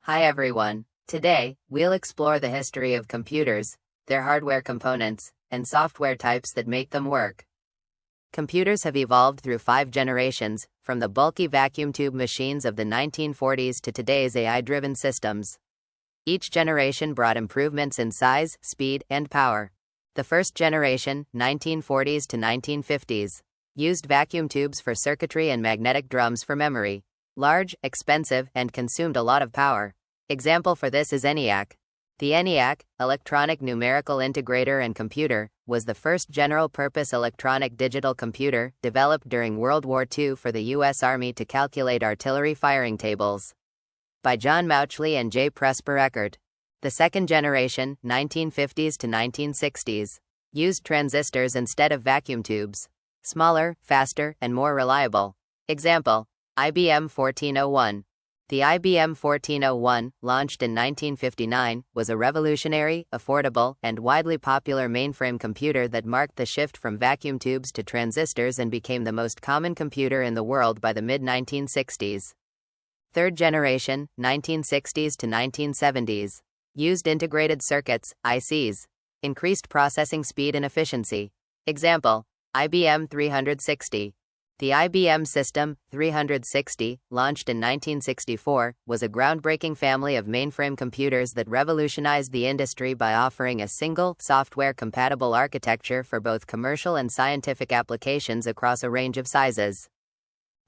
Hi everyone. Today, we'll explore the history of computers, their hardware components, and software types that make them work. Computers have evolved through 5 generations, from the bulky vacuum tube machines of the 1940s to today's AI-driven systems. Each generation brought improvements in size, speed, and power. The first generation, 1940s to 1950s, used vacuum tubes for circuitry and magnetic drums for memory. Large, expensive, and consumed a lot of power. Example for this is ENIAC. The ENIAC, Electronic Numerical Integrator and Computer, was the first general-purpose electronic digital computer developed during World War II for the U.S. Army to calculate artillery firing tables. By John Mauchly and J. Presper Eckert. The second generation, 1950s to 1960s, used transistors instead of vacuum tubes. Smaller, faster, and more reliable. Example: IBM 1401. The IBM 1401, launched in 1959, was a revolutionary, affordable, and widely popular mainframe computer that marked the shift from vacuum tubes to transistors and became the most common computer in the world by the mid-1960s. Third generation, 1960s to 1970s, used integrated circuits, ICs. Increased processing speed and efficiency. Example: IBM 360. The IBM System 360, launched in 1964, was a groundbreaking family of mainframe computers that revolutionized the industry by offering a single, software-compatible architecture for both commercial and scientific applications across a range of sizes.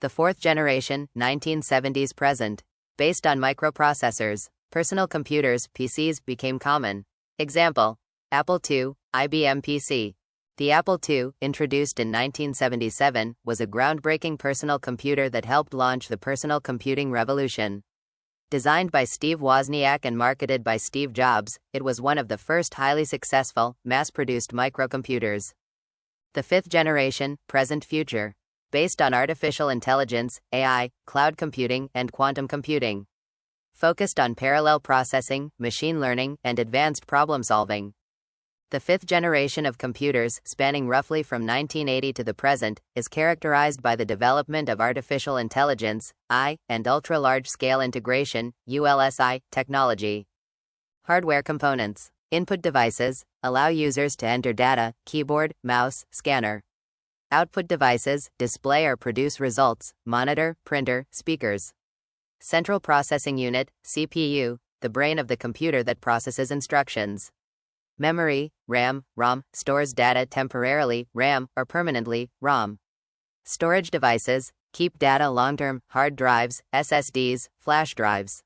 The fourth generation, 1970s present, based on microprocessors, personal computers, PCs, became common. Example: Apple II, IBM PC. The Apple II, introduced in 1977, was a groundbreaking personal computer that helped launch the personal computing revolution. Designed by Steve Wozniak and marketed by Steve Jobs, it was one of the first highly successful, mass-produced microcomputers. The fifth generation, present-future, based on artificial intelligence, AI, cloud computing, and quantum computing. Focused on parallel processing, machine learning, and advanced problem-solving. The fifth generation of computers, spanning roughly from 1980 to the present, is characterized by the development of artificial intelligence, AI, and ultra-large-scale integration, ULSI, technology. Hardware components. Input devices allow users to enter data, keyboard, mouse, scanner. Output devices display or produce results, monitor, printer, speakers. Central processing unit, CPU, the brain of the computer that processes instructions. Memory, RAM, ROM, stores data temporarily, RAM, or permanently, ROM. Storage devices keep data long-term, hard drives, SSDs, flash drives.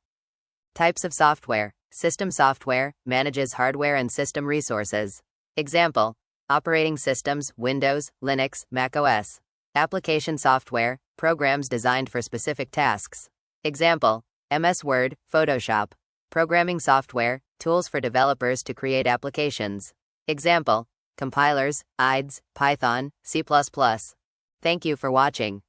Types of software. System software manages hardware and system resources. Example: operating systems, Windows, Linux, macOS. Application software, programs designed for specific tasks. Example: MS Word, Photoshop. Programming software, tools for developers to create applications. Example: compilers, IDEs, Python, C++. Thank you for watching.